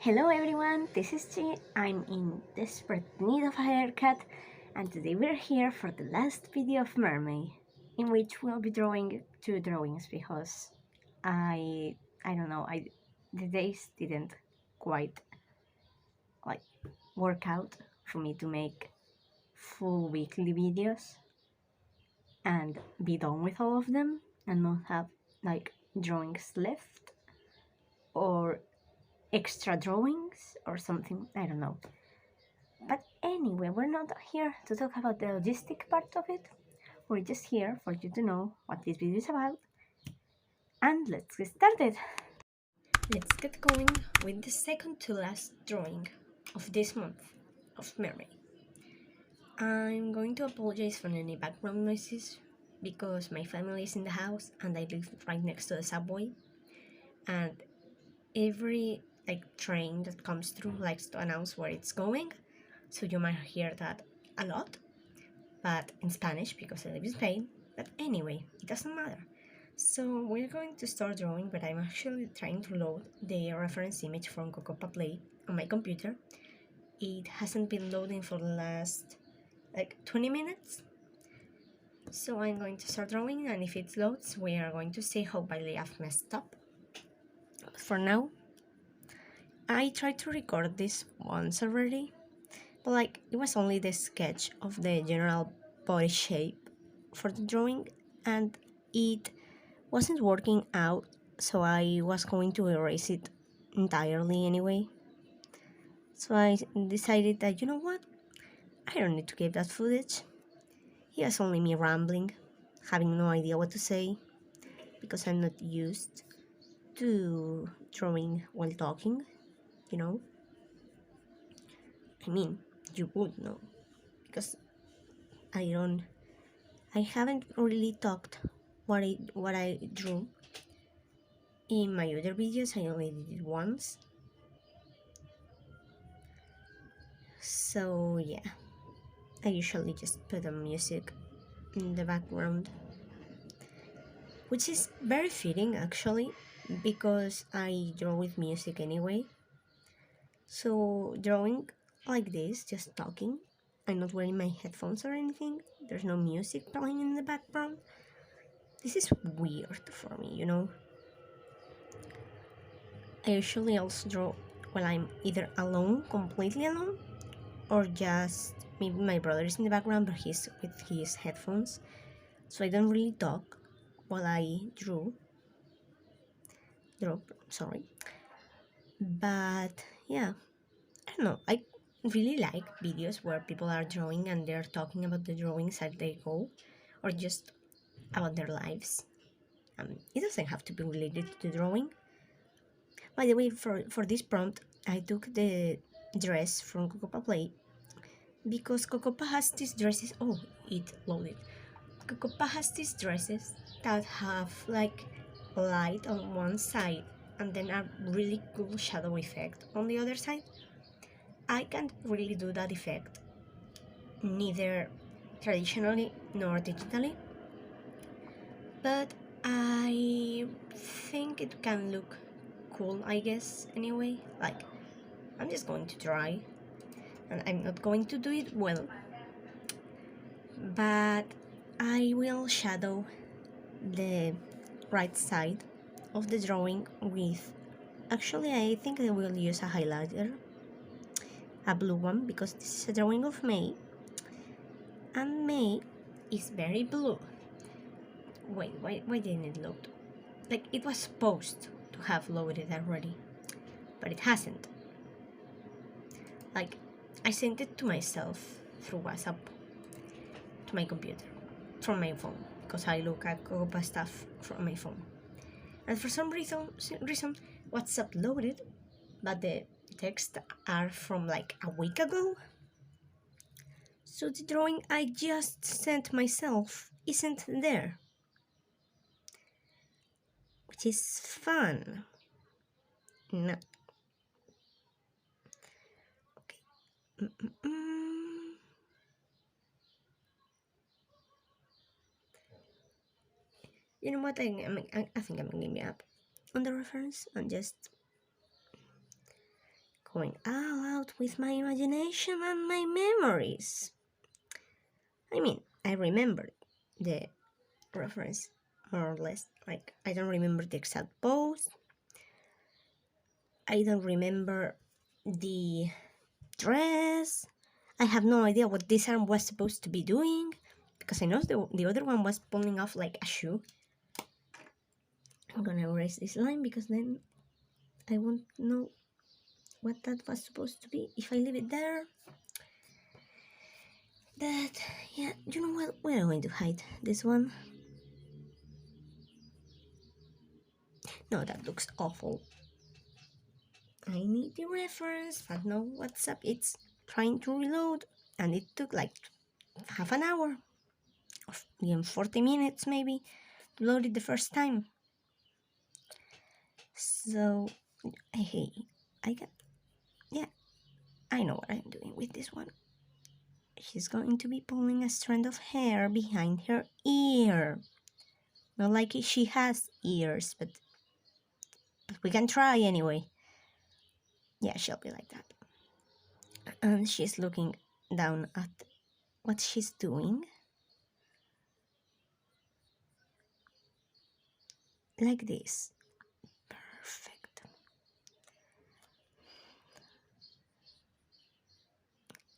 Hello everyone, this is Chi. I'm in desperate need of a haircut, and today we're here for the last video of Mermay, in which we'll be drawing two drawings because I don't know, the days didn't quite like work out for me to make full weekly videos and be done with all of them and not have like drawings left or extra drawings or something, I don't know. But anyway, we're not here to talk about the logistic part of it. We're just here for you to know what this video is about. And let's get started. Let's get going with the second to last drawing of this month of Mernay. I'm going to apologize for any background noises because my family is in the house and I live right next to the subway, and every train that comes through likes to announce where it's going, so you might hear that a lot, but in Spanish because I live in Spain. But anyway, it doesn't matter. So we're going to start drawing, but I'm actually trying to load the reference image from Cocopa Play on my computer. It hasn't been loading for the last 20 minutes. So I'm going to start drawing, and if it loads, we are going to see how badly I've messed up. For now, I tried to record this once already, but it was only the sketch of the general body shape for the drawing, and it wasn't working out, so I was going to erase it entirely anyway. So I decided that, you know what, I don't need to keep that footage. Here's only me rambling, having no idea what to say, because I'm not used to drawing while talking, you know. I mean, you would know, because I haven't really talked what I drew in my other videos. I only did it once. So yeah, I usually just put the music in the background, which is very fitting actually, because I draw with music anyway. So drawing like this, just talking, I'm not wearing my headphones or anything, there's no music playing in the background. This is weird for me, you know. I usually also draw while I'm either alone, completely alone, or just maybe my brother is in the background but he's with his headphones, so I don't really talk while I draw, sorry. But yeah, I don't know, I really like videos where people are drawing and they're talking about the drawings as they go, or just about their lives. It doesn't have to be related to drawing. By the way, for this prompt, I took the dress from Cocopa Play because Cocopa has these dresses. Oh, it loaded. Cocopa has these dresses that have light on one side and then a really cool shadow effect on the other side. I can't really do that effect, neither traditionally nor digitally, but I think it can look cool, I guess, anyway. I'm just going to try, and I'm not going to do it well, but I will shadow the right side of the drawing with, actually I think I will use a highlighter, a blue one, because this is a drawing of May, and May is very blue. Wait, why didn't it load? It was supposed to have loaded already, but it hasn't. I sent it to myself through WhatsApp to my computer from my phone, because I look at Cocopa stuff from my phone, and for some reason WhatsApp loaded, but the text are from a week ago, so the drawing I just sent myself isn't there, which is fun. No. Okay. You know what? I think I'm gonna give up on the reference and just going all out with my imagination and my memories. I mean, I remember the reference more or less. Like, I don't remember the exact pose. I don't remember the dress. I have no idea what this arm was supposed to be doing, because I know the other one was pulling off like a shoe. I'm gonna erase this line because then I won't know what that was supposed to be if I leave it there. But yeah, you know what? We're going to hide this one. No, that looks awful. I need the reference, but no WhatsApp. It's trying to reload, and it took like half an hour, or even 40 minutes maybe, to load it the first time. So, hey, yeah, I know what I'm doing with this one. She's going to be pulling a strand of hair behind her ear. Not like she has ears, but we can try anyway. Yeah, she'll be like that. And she's looking down at what she's doing. Like this. Perfect.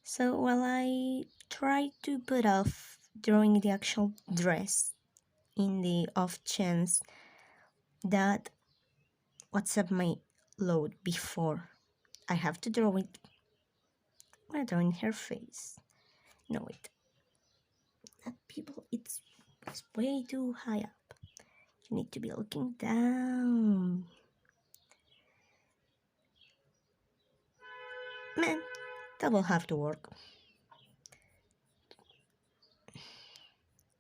So while I try to put off drawing the actual dress in the off chance that WhatsApp might load before I have to draw it, we're drawing her face. No, wait. That people, it's way too high up. You need to be looking down. Man, that will have to work.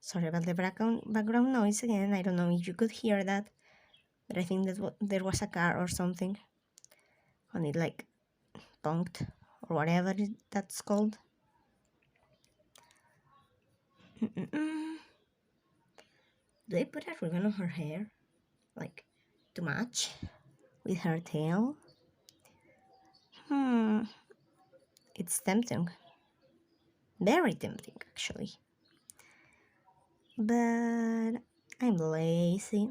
Sorry about the background noise again. I don't know if you could hear that, but I think that there was a car or something, and it like bonked or whatever that's called. Do I put a ribbon on her hair, like to match with her tail? It's tempting. Very tempting, actually. But I'm lazy.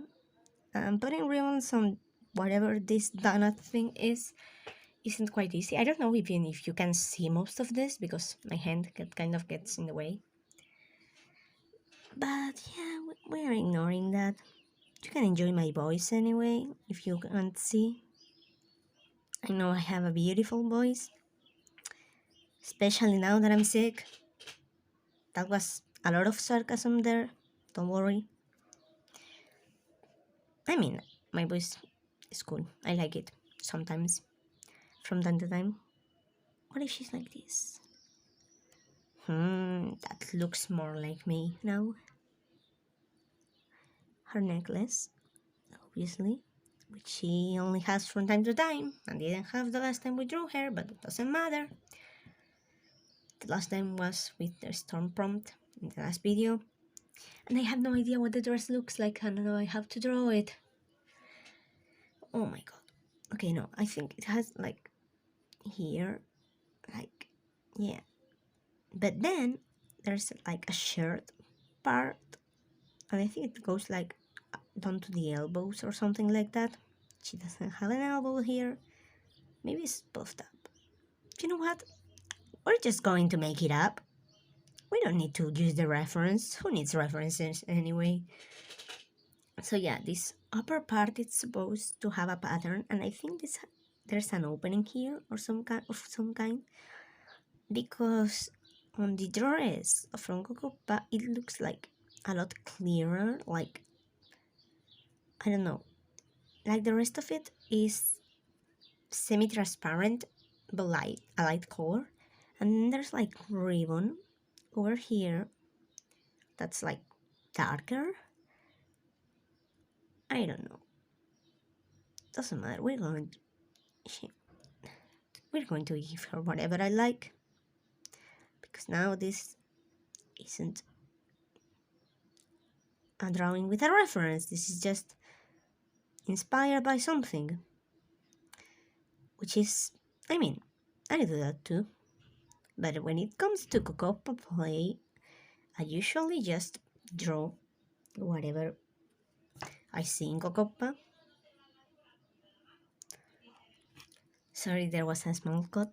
Putting ribbons on whatever this donut thing isn't quite easy. I don't know even if you can see most of this because my hand kind of gets in the way. But yeah, we're ignoring that. You can enjoy my voice anyway if you can't see. I know I have a beautiful voice, especially now that I'm sick. That was a lot of sarcasm there, don't worry. I mean, my voice is cool. I like it sometimes, from time to time. What if she's like this? That looks more like me now. Her necklace, obviously, which she only has from time to time, and didn't have the last time we drew her, but it doesn't matter. The last time was with the storm prompt in the last video, and I have no idea what the dress looks like, and now I have to draw it. Oh my god. Okay, no, I think it has like here, like, yeah. But then there's like a shirt part, and I think it goes like down to the elbows or something like that. She doesn't have an elbow here. Maybe it's puffed up. You know what? We're just going to make it up. We don't need to use the reference. Who needs references anyway? So yeah, this upper part is supposed to have a pattern, and I think there's an opening here or some kind because on the dress from Cocopa it looks like a lot clearer, like, I don't know, like the rest of it is semi-transparent but a light color, and then there's like ribbon over here that's like darker. I don't know, doesn't matter. We're going to give her whatever I like, because now this isn't a drawing with a reference. This is just inspired by something, which is I mean, I do that too. But when it comes to Cocopa play, I usually just draw whatever I see in Cocopa. Sorry, there was a small cut.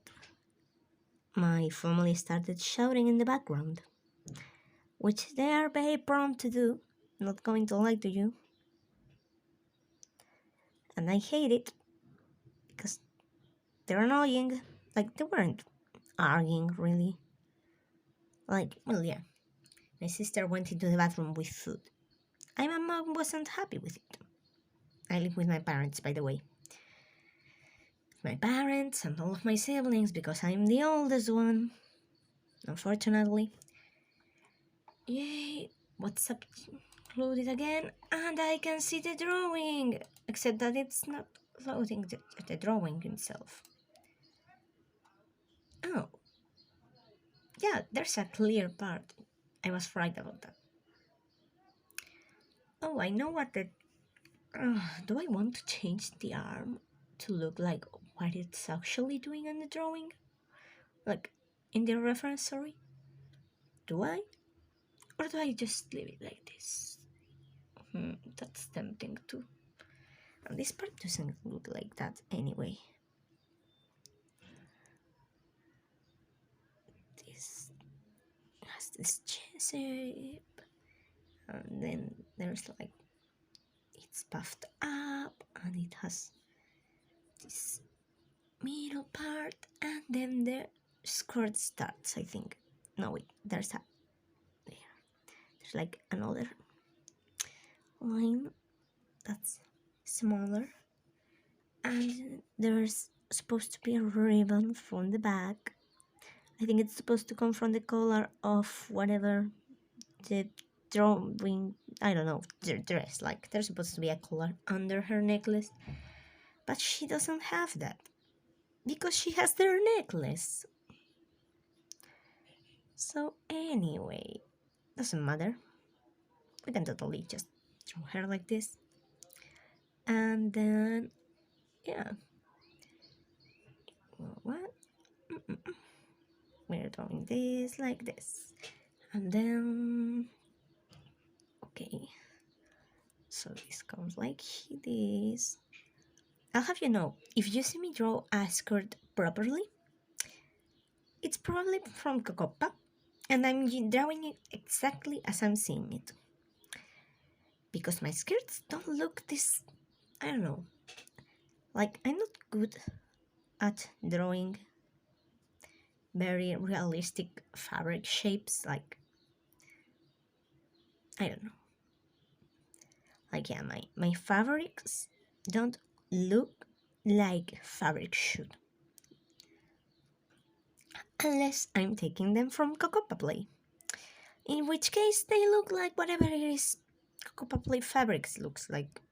My family started shouting in the background, which they are very prone to do, not going to lie to you. And I hate it because they're annoying. Like, they weren't arguing really. Like, well, yeah. My sister went into the bathroom with food. My mom wasn't happy with it. I live with my parents, by the way. My parents and all of my siblings because I'm the oldest one, unfortunately. Yay, what's up? Loaded again, and I can see the drawing, except that it's not loading the drawing himself. Oh, yeah, there's a clear part. I was right about that. Oh, I know what the... do I want to change the arm to look like what it's actually doing in the drawing? Like, in the reference, sorry? Do I? Or do I just leave it like this? That's tempting too. And this part doesn't look like that anyway. This has this shape, and then there's like it's puffed up, and it has this middle part, and then the skirt starts. I think. No wait, there's like another line that's smaller, and there's supposed to be a ribbon from the back. I think it's supposed to come from the color of whatever the drawing, I don't know, the dress. Like, there's supposed to be a color under her necklace, but she doesn't have that because she has their necklace. So anyway, doesn't matter. We can totally just draw her like this, and then yeah. What? We're drawing this like this, and then okay. So this comes like this. I'll have you know, if you see me draw a skirt properly, it's probably from Cocopa, and I'm drawing it exactly as I'm seeing it. Because my skirts don't look this, I don't know, like I'm not good at drawing very realistic fabric shapes, like, I don't know. Like, yeah, my fabrics don't look like fabric should. Unless I'm taking them from Cocopa Play. In which case they look like whatever it is Cocopa Play fabrics looks like.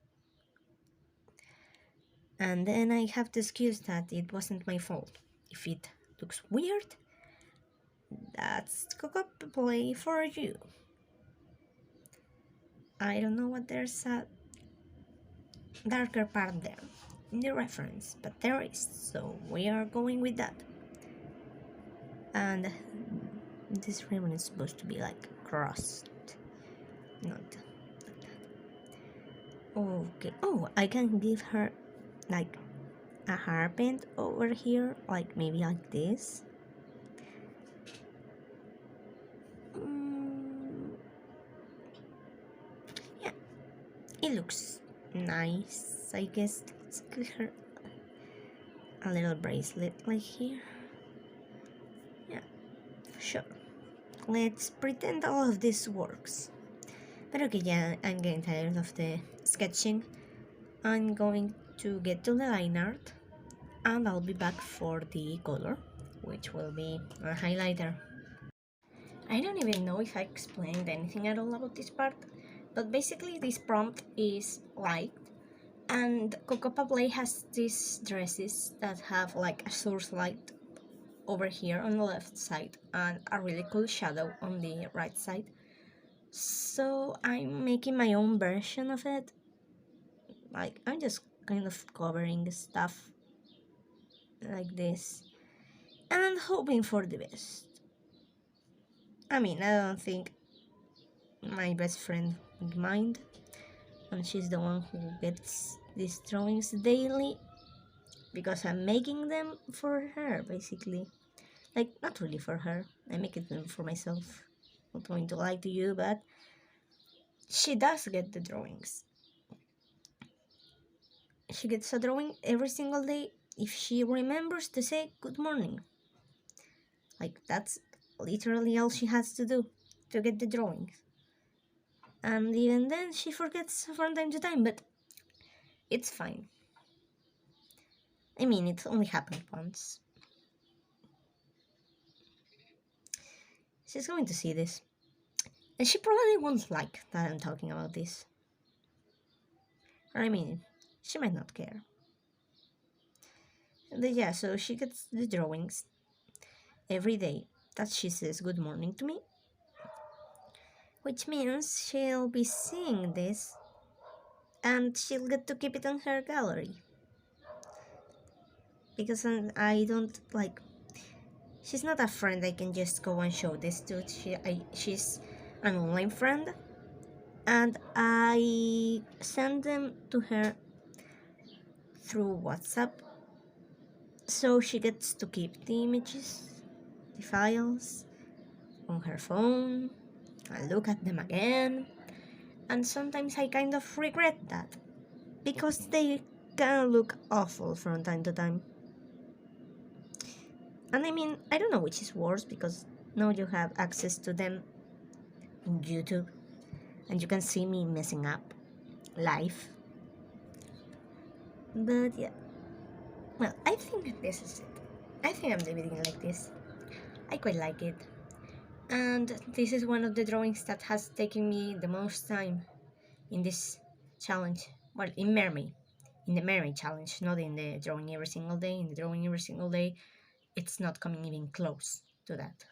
And then I have the excuse that it wasn't my fault. If it looks weird, that's Cocopa Play for you. I don't know what there's a darker part there in the reference, but there is, so we are going with that. And this ribbon is supposed to be like crossed, not that. Okay. Oh, I can give her like a hairpin over here, like maybe like this. Yeah, it looks nice, I guess. Let's give her a little bracelet like here. Yeah, sure. Let's pretend all of this works. But okay, yeah, I'm getting tired of the sketching. I'm going to get to the line art, and I'll be back for the color, which will be a highlighter. I don't even know if I explained anything at all about this part, but basically this prompt is light, and Cocopa Play has these dresses that have like a source light over here on the left side and a really cool shadow on the right side. So I'm making my own version of it. Like, I'm just kind of covering stuff like this and hoping for the best. I mean, I don't think my best friend would mind, and she's the one who gets these drawings daily because I'm making them for her, basically. Like, not really for her, I'm making them for myself. Not going to lie to you, but she does get the drawings. She gets a drawing every single day if she remembers to say good morning. Like, that's literally all she has to do to get the drawings. And even then, she forgets from time to time, but it's fine. I mean, it only happened once. She's going to see this. And she probably won't like that I'm talking about this. Or I mean, she might not care. But yeah, so she gets the drawings every day that she says good morning to me. Which means she'll be seeing this and she'll get to keep it in her gallery. Because I don't like. She's not a friend I can just go and show this to. She's an online friend, and I send them to her through WhatsApp, so she gets to keep the images, the files, on her phone. I look at them again, and sometimes I kind of regret that, because they can look awful from time to time. And I mean, I don't know which is worse, because now you have access to them in YouTube, and you can see me messing up live. But yeah, well, I think this is it. I think I'm leaving it like this. I quite like it. And this is one of the drawings that has taken me the most time in this challenge. Well, in Mermay. In the Mernay challenge, not in the drawing every single day. In the drawing every single day, it's not coming even close to that.